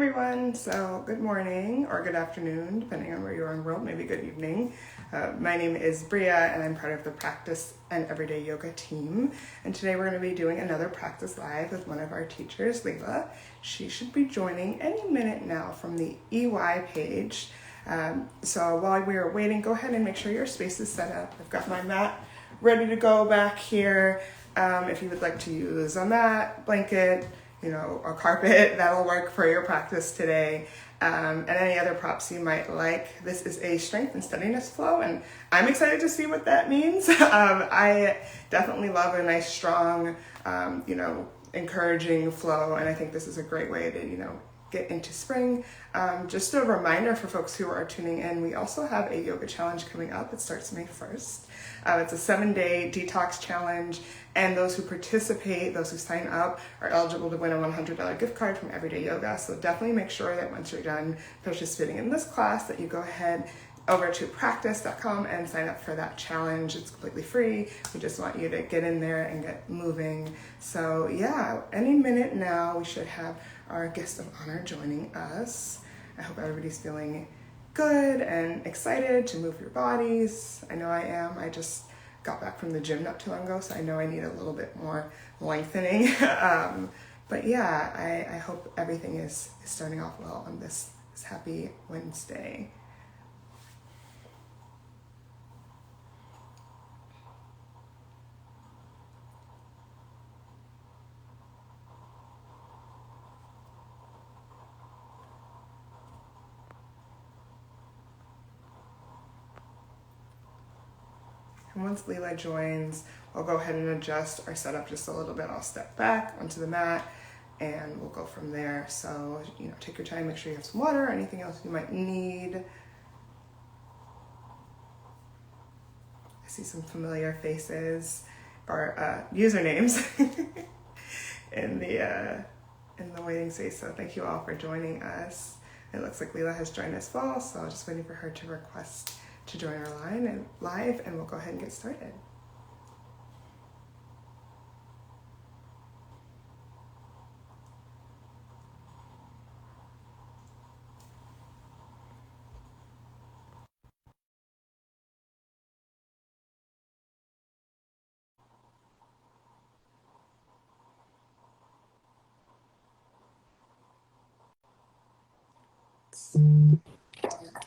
Everyone, so good morning or good afternoon, depending on where you are in the world, maybe good evening. My name is Bria and I'm part of the Practice and Everyday Yoga team. And today we're going to be doing another Practice Live with one of our teachers, Lila. She should be joining any minute now from the EY page. So while we are waiting, go ahead and make sure your space is set up. I've got my mat ready to go back here. If you would like to use a mat, blanket, a carpet, that'll work for your practice today. And any other props you might like. This is a strength and steadiness flow, and I'm excited to see what that means. I definitely love a nice, strong, encouraging flow, and I think this is a great way to, get into spring. Just a reminder for folks who are tuning in, we also have a yoga challenge coming up. It starts May 1st. It's a 7-day detox challenge, and those who participate, those who sign up, are eligible to win a $100 gift card from Everyday Yoga. So definitely make sure that once you're done participating in this class that you go ahead over to practyce.com and sign up for that challenge. It's completely free. We just want you to get in there and get moving. So yeah, any minute now we should have our guest of honor joining us. I hope everybody's feeling good and excited to move your bodies. I know I am. I just got back from the gym not too long ago, so I know I need a little bit more lengthening. But yeah, I hope everything is starting off well on this happy Wednesday. And once Lila joins, I'll go ahead and adjust our setup just a little bit. I'll step back onto the mat and we'll go from there. So, take your time, make sure you have some water, anything else you might need. I see some familiar faces or usernames in the waiting space. So thank you all for joining us. It looks like Lila has joined us well, so I'm just waiting for her to request to join our line and live, and we'll go ahead and get started.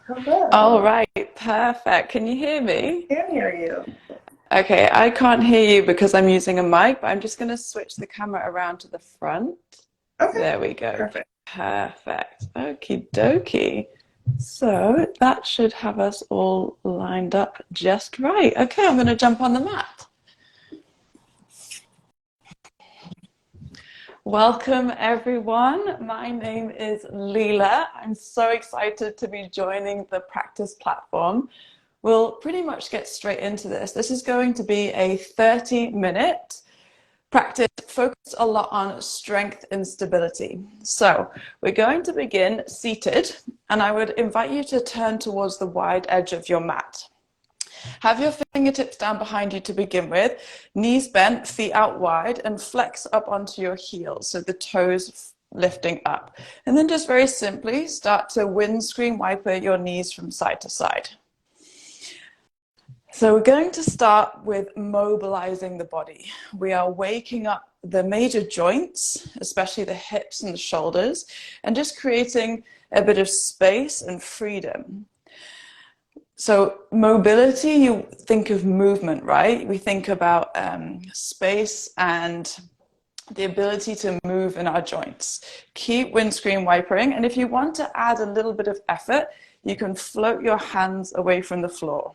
Hello. All right, perfect. Can you hear me? I can hear you. Okay, I can't hear you because I'm using a mic, but I'm just going to switch the camera around to the front. Okay. There we go. Perfect. Perfect. Okie dokie. So that should have us all lined up just right. Okay, I'm going to jump on the mat. Welcome, everyone. My name is Lila. I'm so excited to be joining the Practice platform. We'll pretty much get straight into this. This is going to be a 30-minute practice focused a lot on strength and stability. So we're going to begin seated, and I would invite you to turn towards the wide edge of your mat. Have your fingertips down behind you to begin with, knees bent, feet out wide, and flex up onto your heels, so the toes lifting up. And then just very simply start to windscreen wiper your knees from side to side. So we're going to start with mobilizing the body. We are waking up the major joints, especially the hips and the shoulders, and just creating a bit of space and freedom. So mobility, you think of movement, right? We think about space and the ability to move in our joints. Keep windscreen wipering, and if you want to add a little bit of effort, you can float your hands away from the floor.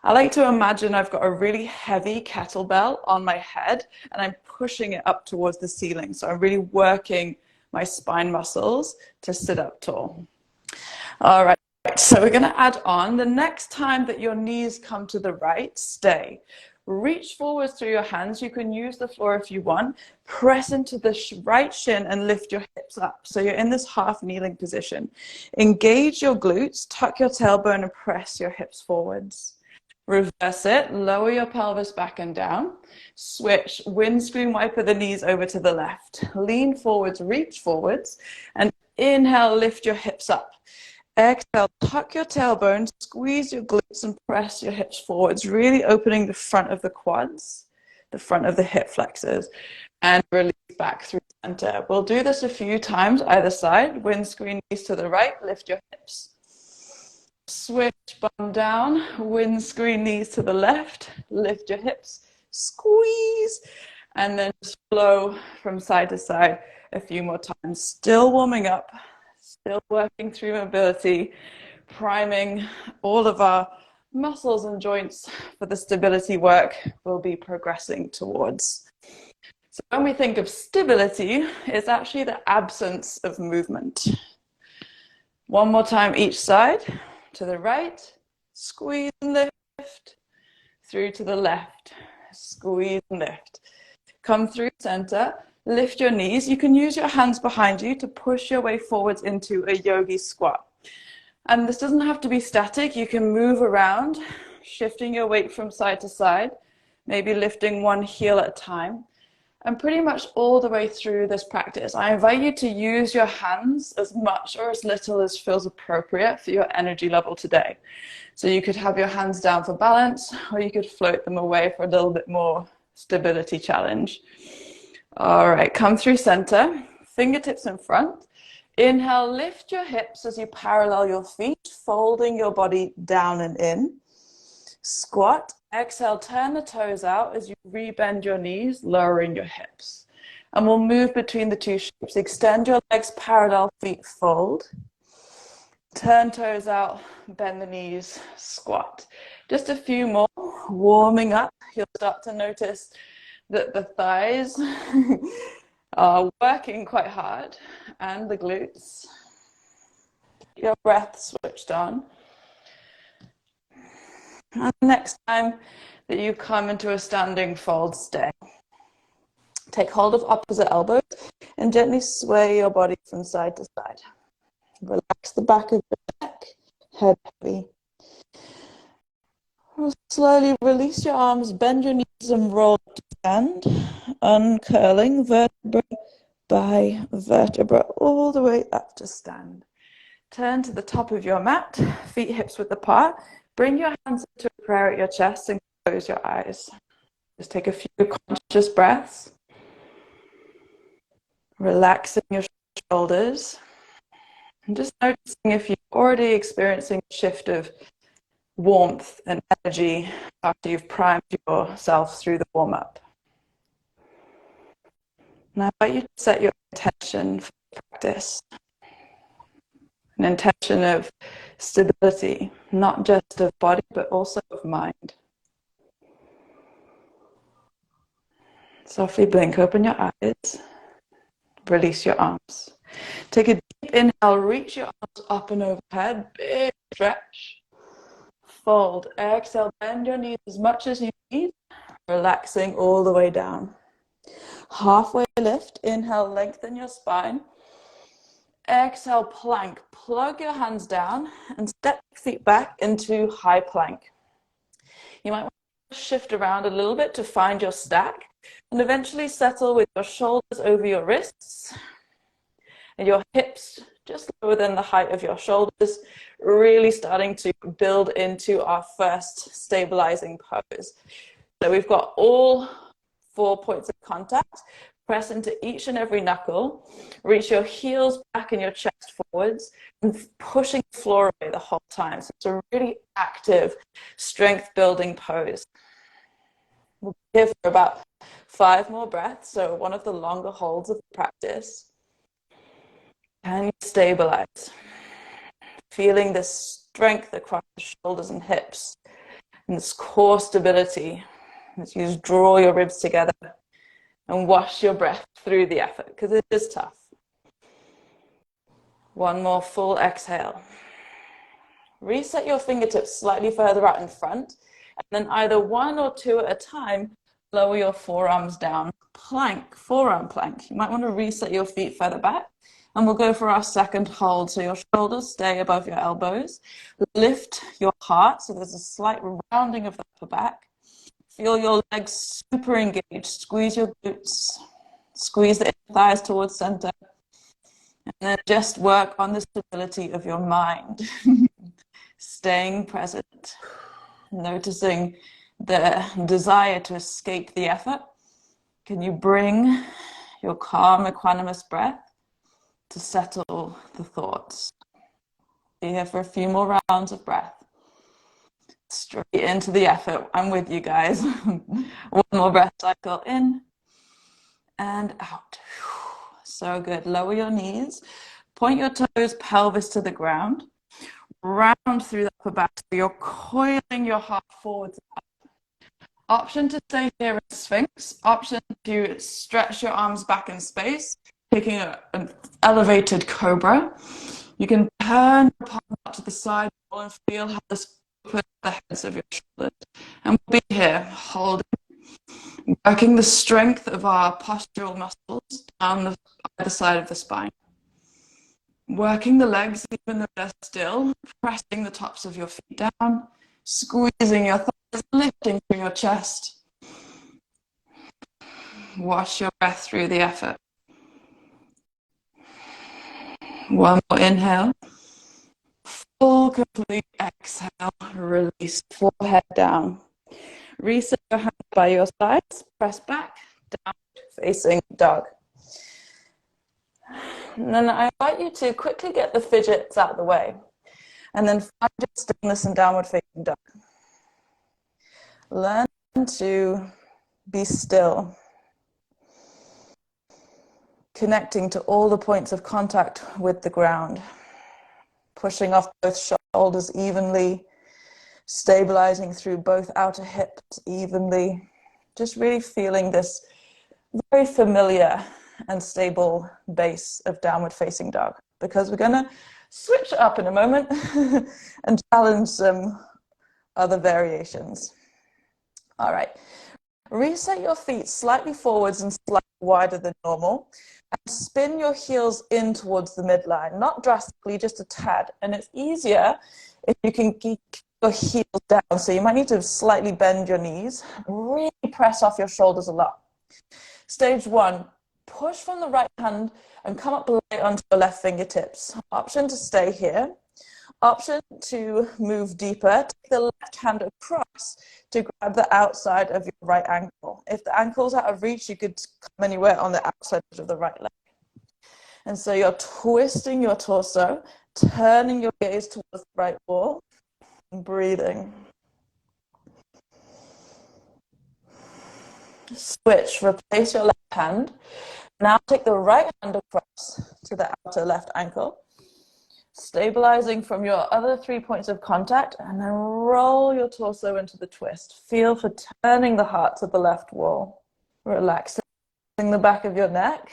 I like to imagine I've got a really heavy kettlebell on my head and I'm pushing it up towards the ceiling. So I'm really working my spine muscles to sit up tall. All right, so we're going to add on the next time that your knees come to the right, stay. Reach forwards through your hands. You can use the floor if you want. Press into the right shin and lift your hips up. So you're in this half kneeling position. Engage your glutes, tuck your tailbone and press your hips forwards. Reverse it, lower your pelvis back and down. Switch, windscreen wiper the knees over to the left. Lean forwards, reach forwards, and Inhale, lift your hips up. Exhale, tuck your tailbone, squeeze your glutes and press your hips forwards, really opening the front of the quads, the front of the hip flexors, and release back through center. We'll do this a few times either side. Windscreen knees to the right, lift your hips. Switch bum down, windscreen knees to the left, lift your hips, squeeze, and then just flow from side to side a few more times. Still warming up, still working through mobility, priming all of our muscles and joints for the stability work we'll be progressing towards. So when we think of stability, it's actually the absence of movement. One more time each side. To the right, squeeze and lift. Through to the left, squeeze and lift. Come through center, lift your knees. You can use your hands behind you to push your way forwards into a yogi squat. And this doesn't have to be static. You can move around, shifting your weight from side to side, maybe lifting one heel at a time. And pretty much all the way through this practice, I invite you to use your hands as much or as little as feels appropriate for your energy level today. So you could have your hands down for balance, or you could float them away for a little bit more stability challenge. All right, come through center, fingertips in front. Inhale, lift your hips as you parallel your feet, folding your body down and in. Squat. Exhale, turn the toes out as you rebend your knees, lowering your hips. And we'll move between the two shapes. Extend your legs parallel, feet fold. Turn toes out, bend the knees, squat. Just a few more, warming up. You'll start to notice that the thighs are working quite hard, and the glutes. Your breath switched on. And next time that you come into a standing fold, stay. Take hold of opposite elbows and gently sway your body from side to side. Relax the back of your neck, head heavy. Slowly release your arms, bend your knees and roll to stand, uncurling vertebra by vertebra all the way up to stand. Turn to the top of your mat, feet hips width apart. Bring your hands into a prayer at your chest and close your eyes. Just take a few conscious breaths. Relaxing your shoulders. And just noticing if you're already experiencing a shift of warmth and energy after you've primed yourself through the warm-up. And I invite you to set your intention for practice. An intention of stability, not just of body, but also of mind. Softly blink, open your eyes, release your arms. Take a deep inhale, reach your arms up and overhead, big stretch. Fold, exhale, bend your knees as much as you need, relaxing all the way down. Halfway lift, inhale, lengthen your spine. Exhale, plank. Plug your hands down and step your feet back into high plank. You might want to shift around a little bit to find your stack and eventually settle with your shoulders over your wrists and your hips just lower than the height of your shoulders, really starting to build into our first stabilizing pose. So we've got all 4 points of contact. Press into each and every knuckle, reach your heels back and your chest forwards, and pushing the floor away the whole time. So it's a really active, strength-building pose. We'll be here for about 5 more breaths, so one of the longer holds of the practice. Can you stabilize? Feeling this strength across the shoulders and hips, and this core stability as you draw your ribs together. And wash your breath through the effort, because it is tough. One more full exhale. Reset your fingertips slightly further out in front, and then either 1 or 2 at a time, lower your forearms down. Plank, forearm plank. You might want to reset your feet further back, and we'll go for our second hold. So your shoulders stay above your elbows. Lift your heart, so there's a slight rounding of the upper back. Feel your legs super engaged. Squeeze your glutes. Squeeze the thighs towards center. And then just work on the stability of your mind. Staying present, noticing the desire to escape the effort. Can you bring your calm, equanimous breath to settle the thoughts? Be here for a few more rounds of breath. Straight into the effort. I'm with you guys. One more breath cycle in and out. So good. Lower your knees. Point your toes, pelvis to the ground. Round through the upper back. So you're coiling your heart forwards. Option to stay here in Sphinx. Option to stretch your arms back in space, taking an elevated cobra. You can turn your palm out to the side and feel how this opens the heads of your shoulders. And we'll be here, holding, working the strength of our postural muscles down either side of the spine. Working the legs even though they're still, pressing the tops of your feet down, squeezing your thighs, lifting through your chest. Wash your breath through the effort. One more inhale. Full, complete exhale. Release, forehead down. Reset your hands by your sides. Press back, down, facing dog. And then I invite you to quickly get the fidgets out of the way. And then find your stillness and downward facing dog. Learn to be still. Connecting to all the points of contact with the ground. Pushing off both shoulders evenly. Stabilizing through both outer hips evenly. Just really feeling this very familiar and stable base of downward facing dog, because we're going to switch it up in a moment and challenge some other variations. All right, reset your feet slightly forwards and slightly wider than normal, and spin your heels in towards the midline, not drastically, just a tad. And it's easier if you can keep your heels down, so you might need to slightly bend your knees, really press off your shoulders a lot. Stage one, push from the right hand and come up light onto your left fingertips. Option to stay here. Option to move deeper. Take the left hand across to grab the outside of your right ankle. If the ankle's out of reach, you could come anywhere on the outside of the right leg. And so you're twisting your torso, turning your gaze towards the right wall, and breathing. Switch, replace your left hand. Now take the right hand across to the outer left ankle, stabilizing from your other 3 points of contact, and then roll your torso into the twist. Feel for turning the heart to the left wall. Relaxing the back of your neck,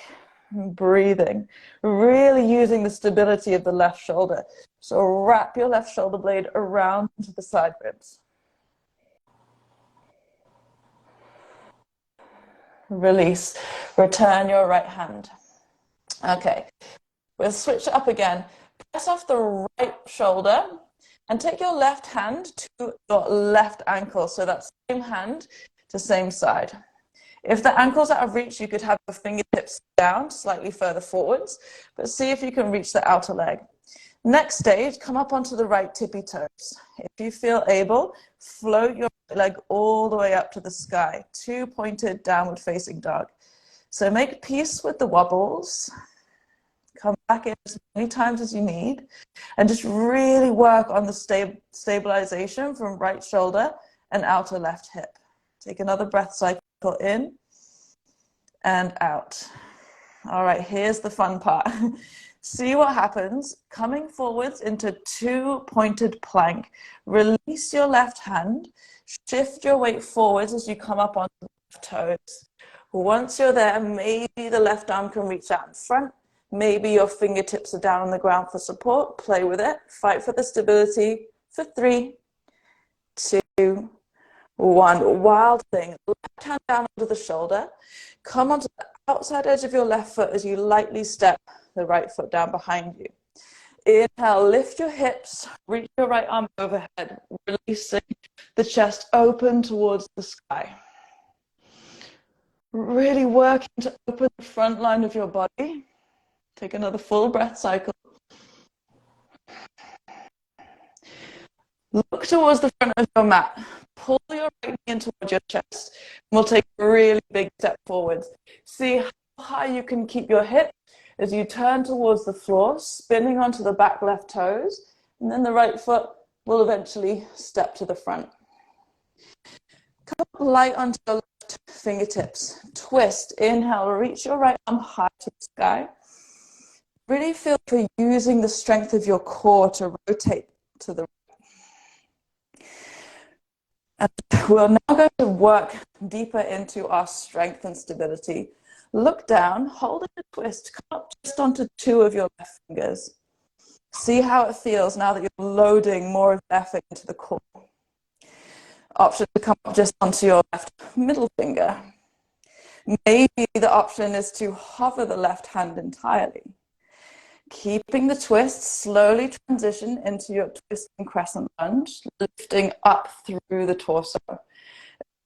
and breathing. Really using the stability of the left shoulder. So wrap your left shoulder blade around into the side ribs. Release. Return your right hand. Okay, we'll switch it up again. Press off the right shoulder and take your left hand to your left ankle. So that's same hand to same side. If the ankle's out of reach, you could have your fingertips down slightly further forwards, but see if you can reach the outer leg. Next stage, come up onto the right tippy toes. If you feel able, float your leg all the way up to the sky. 2-pointed downward facing dog. So make peace with the wobbles. Come back in as many times as you need. And just really work on the stabilization from right shoulder and outer left hip. Take another breath cycle in and out. All right, here's the fun part. See what happens. Coming forwards into 2-pointed plank. Release your left hand. Shift your weight forwards as you come up on the left toes. Once you're there, maybe the left arm can reach out in front. Maybe your fingertips are down on the ground for support. Play with it. Fight for the stability for 3, 2, 1. Wild thing. Left hand down under the shoulder. Come onto the outside edge of your left foot as you lightly step the right foot down behind you. Inhale, lift your hips, reach your right arm overhead, releasing the chest open towards the sky. Really working to open the front line of your body. Take another full breath cycle. Look towards the front of your mat. Pull your right knee in towards your chest. We'll take a really big step forwards. See how high you can keep your hip as you turn towards the floor, spinning onto the back left toes, and then the right foot will eventually step to the front. Come up light onto your left fingertips. Twist. Inhale, reach your right arm high to the sky. Really feel for using the strength of your core to rotate to the right. And we're now going to work deeper into our strength and stability. Look down, hold it a twist, come up just onto 2 of your left fingers. See how it feels now that you're loading more of the effort into the core. Option to come up just onto your left middle finger. Maybe the option is to hover the left hand entirely. Keeping the twist, slowly transition into your twisting crescent lunge, lifting up through the torso.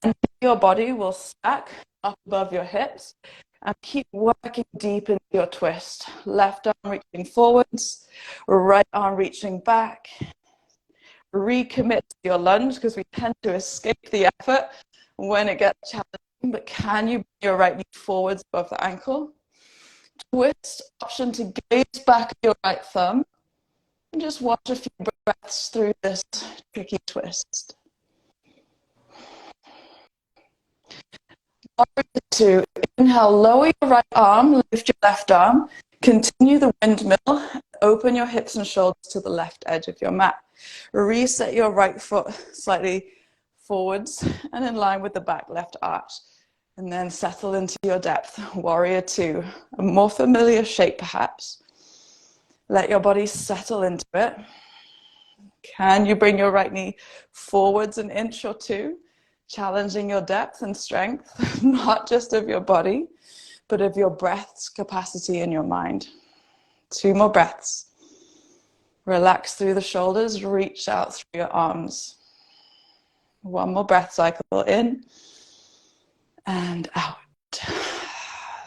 And your body will stack up above your hips and keep working deep into your twist. Left arm reaching forwards, right arm reaching back. Recommit to your lunge because we tend to escape the effort when it gets challenging, but can you bring your right knee forwards above the ankle? Twist, option to gaze back at your right thumb and just watch a few breaths through this tricky twist. Warrior 2, inhale, lower your right arm, lift your left arm, continue the windmill, open your hips and shoulders to the left edge of your mat. Reset your right foot slightly forwards and in line with the back left arch. And then settle into your depth, Warrior 2, a more familiar shape perhaps. Let your body settle into it. Can you bring your right knee forwards an inch or 2, challenging your depth and strength, not just of your body, but of your breath's capacity in your mind. 2 more breaths. Relax through the shoulders, reach out through your arms. 1 more breath cycle in and out.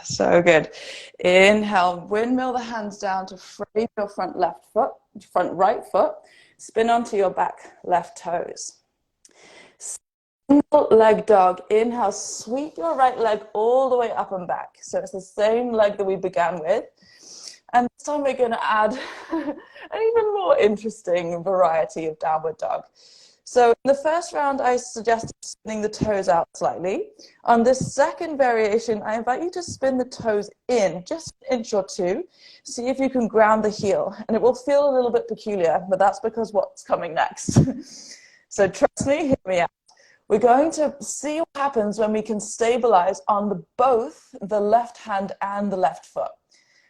So good. Inhale, windmill the hands down to frame your front right foot. Spin onto your back left toes. Single leg dog. Inhale, sweep your right leg all the way up and back. So it's the same leg that we began with. And this time we're going to add an even more interesting variety of downward dog. So in the first round, I suggested spinning the toes out slightly. On this second variation, I invite you to spin the toes in just an inch or 2. See if you can ground the heel. And it will feel a little bit peculiar, but that's because what's coming next. So trust me, hear me out. We're going to see what happens when we can stabilize on both the left hand and the left foot.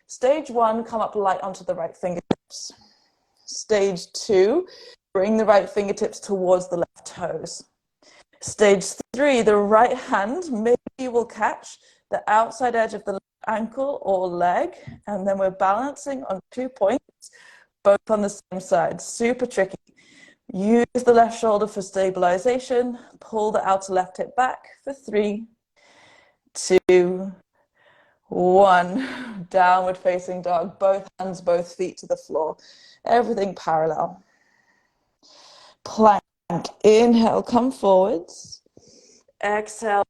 Stage 1, come up light onto the right fingertips. Stage 2, bring the right fingertips towards the left toes. Stage 3, the right hand, maybe you will catch the outside edge of the left ankle or leg, and then we're balancing on 2 points, both on the same side. Super tricky. Use the left shoulder for stabilization. Pull the outer left hip back for 3, 2, 1. Downward facing dog. Both hands, both feet to the floor. Everything parallel. Plank. Inhale, come forwards. Exhale,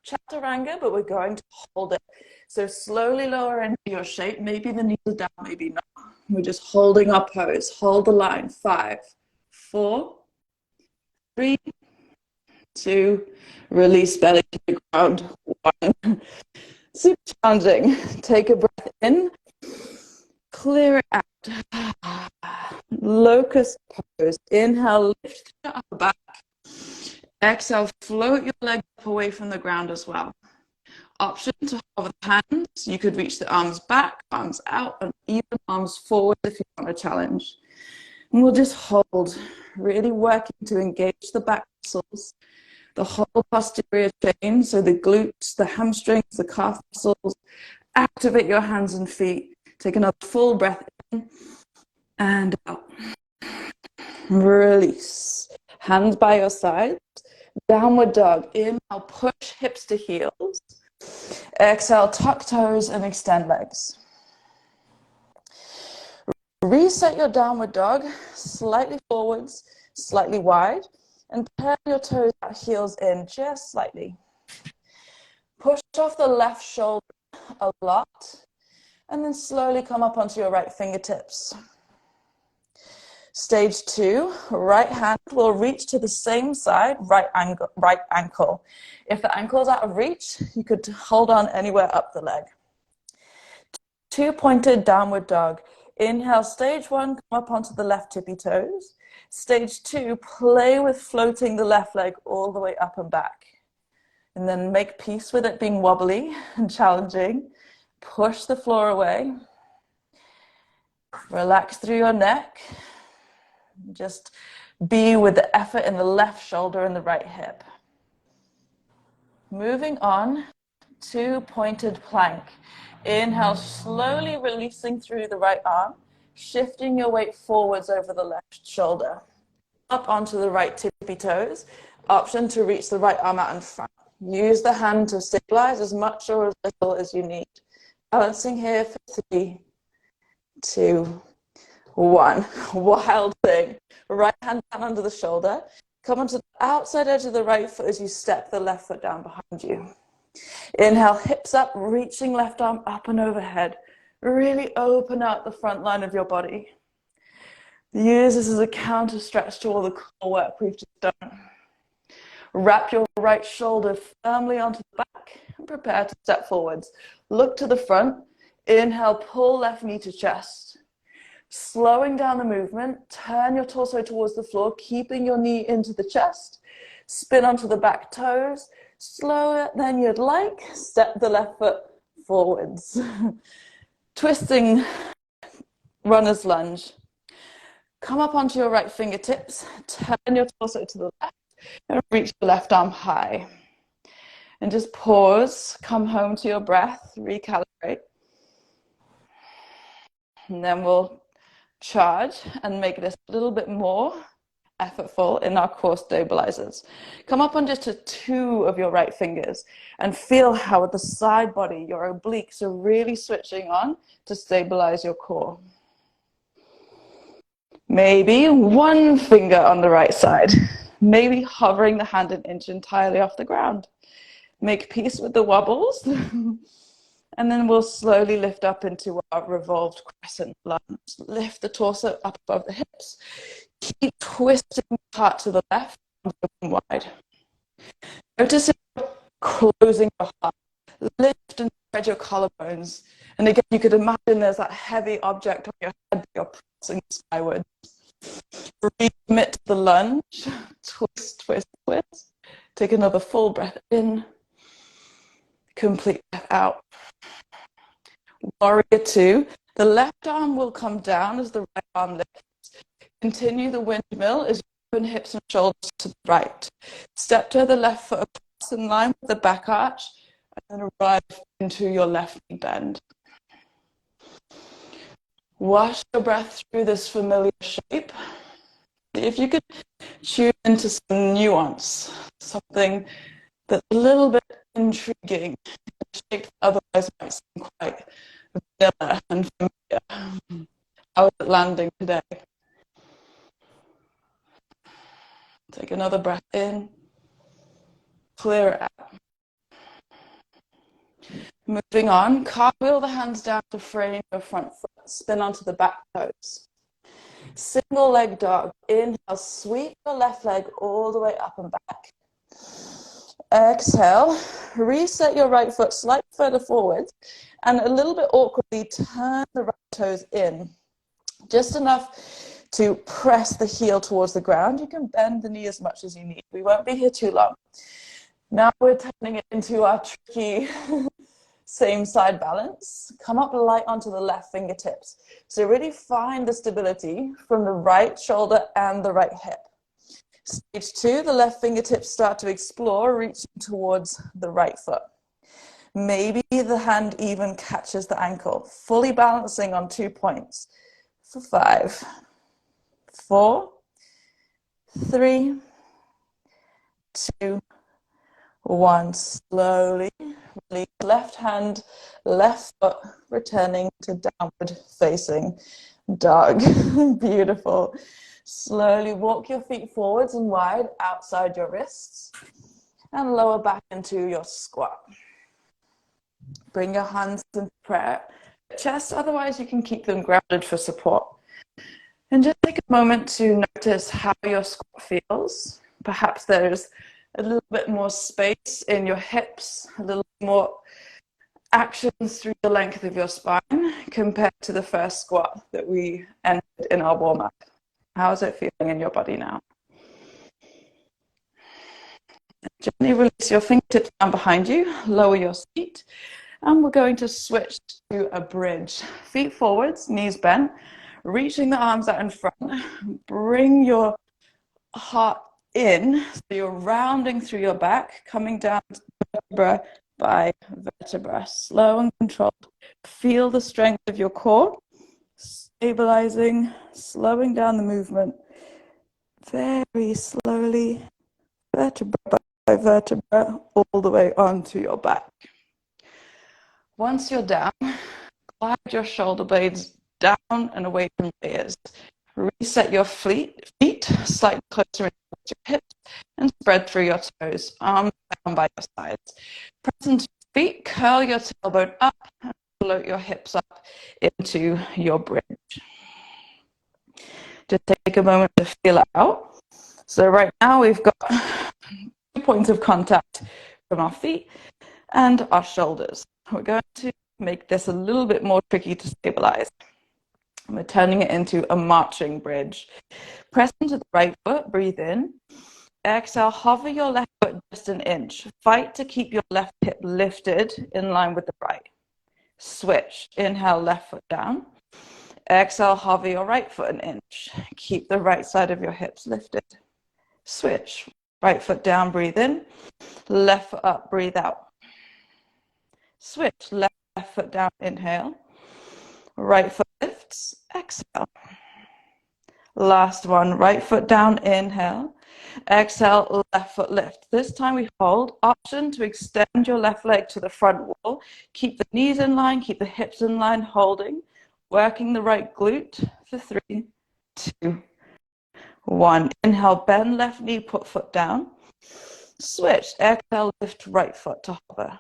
chaturanga, but we're going to hold it. So slowly lower into your shape. Maybe the knees are down, maybe not. We're just holding our pose. Hold the line. 5, 4, 3, 2, release belly to the ground. 1. Super challenging. Take a breath in. Clear it out. Locust pose. Inhale, lift your upper back. Exhale, float your leg up away from the ground as well. Option to hover the hands. You could reach the arms back, arms out, and even arms forward if you want a challenge. And we'll just hold, really working to engage the back muscles, the whole posterior chain, so the glutes, the hamstrings, the calf muscles. Activate your hands and feet. Take another full breath in and out. Release. Hands by your sides. Downward dog. Inhale, push hips to heels. Exhale, tuck toes and extend legs. Reset your downward dog, slightly forwards, slightly wide, and turn your toes out, heels in just slightly. Push off the left shoulder a lot, and then slowly come up onto your right fingertips. Stage 2, right hand will reach to the same side, right ankle. If the ankle is out of reach, you could hold on anywhere up the leg. 2-pointed downward dog. Inhale, stage 1, come up onto the left tippy toes. Stage 2, play with floating the left leg all the way up and back. And then make peace with it being wobbly and challenging. Push the floor away. Relax through your neck. Just be with the effort in the left shoulder and the right hip. Moving on to pointed plank. Inhale, slowly releasing through the right arm, shifting your weight forwards over the left shoulder. Up onto the right tippy toes. Option to reach the right arm out in front. Use the hand to stabilize as much or as little as you need. Balancing here for 3, 2, 1. Wild thing. Right hand down under the shoulder. Come onto the outside edge of the right foot as you step the left foot down behind you. Inhale, hips up, reaching left arm up and overhead. Really open out the front line of your body. Use this as a counter stretch to all the core work we've just done. Wrap your right shoulder firmly onto the back and prepare to step forwards. Look to the front. Inhale, pull left knee to chest. Slowing down the movement, turn your torso towards the floor, keeping your knee into the chest. Spin onto the back toes. Slower than you'd like. Step the left foot forwards. Twisting runner's lunge. Come up onto your right fingertips. Turn your torso to the left and reach the left arm high. And just pause. Come home to your breath. Recalibrate. And then we'll charge and make this a little bit more effortful in our core stabilizers. Come up on just to 2 of your right fingers and feel how with the side body, your obliques are really switching on to stabilize your core. Maybe 1 finger on the right side. Maybe hovering the hand an inch entirely off the ground. Make peace with the wobbles. And then we'll slowly lift up into our revolved crescent lunge. Lift the torso up above the hips. Keep twisting the heart to the left and open wide. Notice if you're closing your heart. Lift and spread your collarbones. And again, you could imagine there's that heavy object on your head that you're pressing skywards. Recommit to the lunge. Twist, twist, twist. Take another full breath in. Complete breath out. Warrior 2. The left arm will come down as the right arm lifts. Continue the windmill as you open hips and shoulders to the right. Step to the left foot across in line with the back arch and then arrive into your left knee bend. Wash your breath through this familiar shape. If you could tune into some nuance, something that's a little bit intriguing, a shape that otherwise might seem quite vanilla and familiar. How is it landing today? Take another breath in. Clear it out. Moving on, cartwheel the hands down to frame your front foot. Spin onto the back toes. Single leg dog. Inhale, sweep your left leg all the way up and back. Exhale, reset your right foot slightly further forward and a little bit awkwardly turn the right toes in. Just enough to press the heel towards the ground. You can bend the knee as much as you need. We won't be here too long. Now we're turning it into our tricky same side balance. Come up light onto the left fingertips. So really find the stability from the right shoulder and the right hip. Stage 2, the left fingertips start to explore, reaching towards the right foot. Maybe the hand even catches the ankle, fully balancing on 2 points. For 5, 4, 3, 2, 1. Slowly release left hand, left foot, returning to downward facing Dog. Beautiful. Slowly walk your feet forwards and wide outside your wrists and lower back into your squat. Bring your hands into prayer, chest, otherwise you can keep them grounded for support. And just take a moment to notice how your squat feels. Perhaps there's a little bit more space in your hips, a little more actions through the length of your spine compared to the first squat that we entered in our warm-up. How is it feeling in your body now? Gently release your fingertips down behind you, lower your seat, and we're going to switch to a bridge. Feet forwards, knees bent, reaching the arms out in front. Bring your heart in, so you're rounding through your back, coming down vertebra by vertebra, slow and controlled. Feel the strength of your core, stabilizing, slowing down the movement very slowly, vertebra by vertebra, all the way onto your back. Once you're down, glide your shoulder blades down and away from your ears. Reset your feet slightly closer into your hips and spread through your toes, arms down by your sides. Press into your feet, curl your tailbone up and float your hips up into your bridge. Just take a moment to feel it out. So right now we've got 2 points of contact from our feet and our shoulders. We're going to make this a little bit more tricky to stabilize. We're turning it into a marching bridge. Press into the right foot, breathe in. Exhale, hover your left foot just an inch. Fight to keep your left hip lifted in line with the right. Switch. Inhale, left foot down. Exhale, hover your right foot an inch. Keep the right side of your hips lifted. Switch. Right foot down, breathe in. Left foot up, breathe out. Switch. Left foot down, inhale. Right foot lifts, exhale. Last one, right foot down, inhale. Exhale, left foot lift. This time we hold. Option to extend your left leg to the front wall. Keep the knees in line, keep the hips in line, holding. Working the right glute for 3, 2, 1. Inhale, bend left knee, put foot down. Switch, exhale, lift right foot to hover.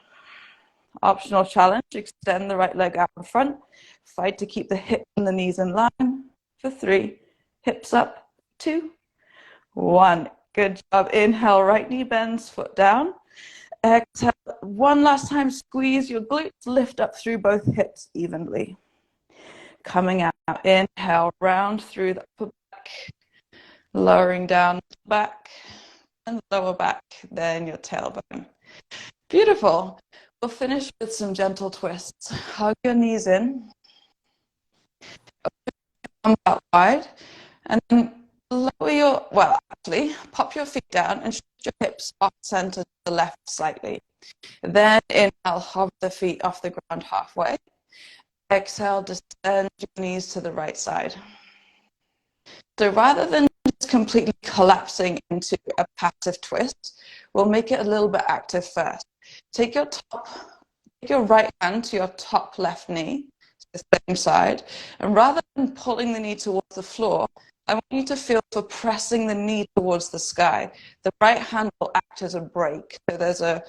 Optional challenge, extend the right leg out in front. Fight to keep the hips and the knees in line for 3, hips up, 2, 1. Good job. Inhale, right knee bends, foot down. Exhale, one last time, squeeze your glutes, lift up through both hips evenly. Coming out, inhale, round through the upper back, lowering down the back and lower back, then your tailbone. Beautiful. We'll finish with some gentle twists. Hug your knees in, arms out wide, and then lower your, well, actually, pop your feet down and shift your hips off center to the left slightly. Then inhale, hover the feet off the ground halfway. Exhale, descend your knees to the right side. So rather than just completely collapsing into a passive twist, we'll make it a little bit active first. Take your right hand to your top left knee, the same side, and rather than pulling the knee towards the floor, I want you to feel for pressing the knee towards the sky. The right hand will act as a brake. So there's a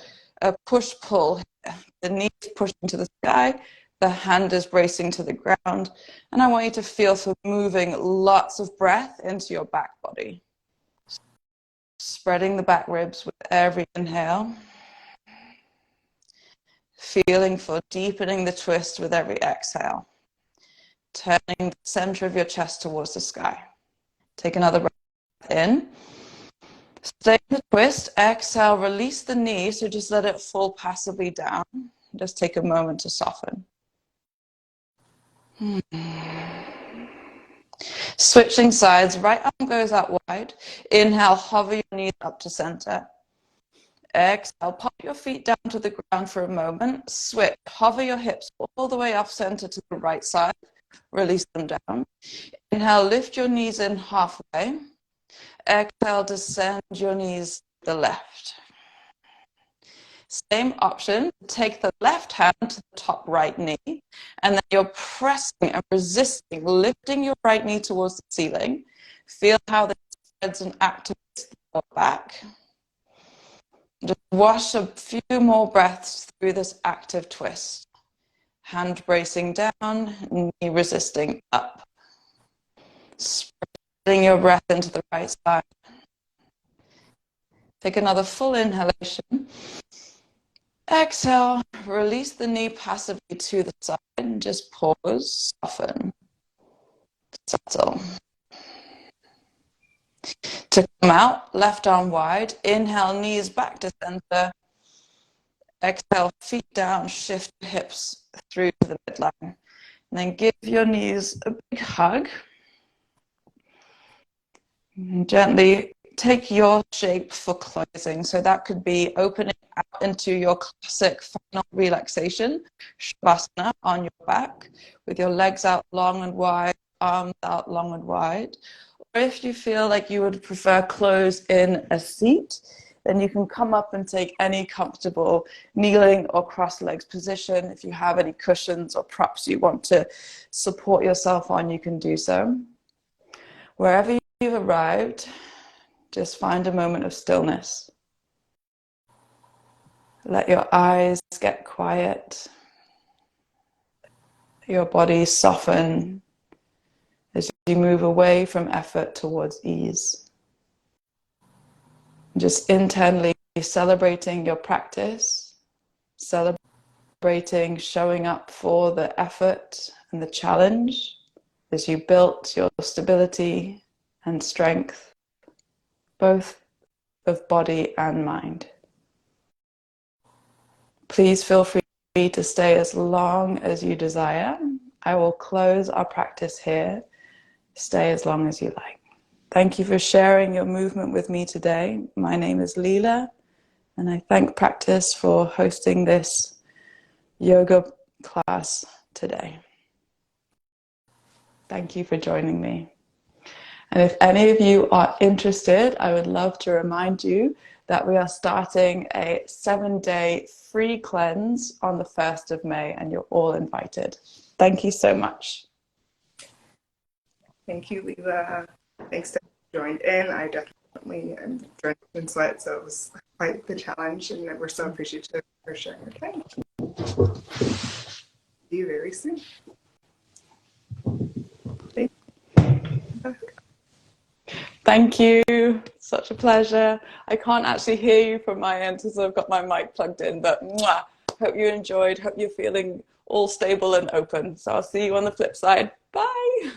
push-pull here. The knee is pushing to the sky, the hand is bracing to the ground, and I want you to feel for moving lots of breath into your back body. Spreading the back ribs with every inhale. Feeling for deepening the twist with every exhale. Turning the center of your chest towards the sky. Take another breath in. Stay in the twist. Exhale, release the knee, so just let it fall passively down. Just take a moment to soften. Switching sides, right arm goes out wide. Inhale, hover your knees up to center. Exhale, pop your feet down to the ground for a moment. Switch, hover your hips all the way off center to the right side. Release them down. Inhale, lift your knees in halfway. Exhale, descend your knees to the left. Same option, take the left hand to the top right knee, and then you're pressing and resisting, lifting your right knee towards the ceiling. Feel how this spreads and activates the lower back. Just wash a few more breaths through this active twist. Hand bracing down, knee resisting up. Spreading your breath into the right side. Take another full inhalation. Exhale, release the knee passively to the side and just pause, soften, settle. To come out, left arm wide, inhale, knees back to center. Exhale, feet down, shift hips through to the midline. And then give your knees a big hug. And gently take your shape for closing. So that could be opening out into your classic final relaxation, Shavasana, on your back, with your legs out long and wide, arms out long and wide. Or if you feel like you would prefer close in a seat, then you can come up and take any comfortable kneeling or cross legs position. If you have any cushions or props you want to support yourself on, you can do so. Wherever you've arrived, just find a moment of stillness. Let your eyes get quiet, your body soften as you move away from effort towards ease. Just internally celebrating your practice, celebrating showing up for the effort and the challenge as you built your stability and strength, both of body and mind. Please feel free to stay as long as you desire. I will close our practice here. Stay as long as you like. Thank you for sharing your movement with me today. My name is Lila, and I thank Practyce for hosting this yoga class today. Thank you for joining me. And if any of you are interested, I would love to remind you that we are starting a 7-day free cleanse on the 1st of May, and you're all invited. Thank you so much. Thank you, Lila. Thanks to joined in. I definitely am drenched in sweat, so it was quite the challenge, and we're so appreciative for sharing your time. See you very soon. Thank you. Such a pleasure. I can't actually hear you from my end because I've got my mic plugged in, but hope you enjoyed. Hope you're feeling all stable and open. So I'll see you on the flip side. Bye.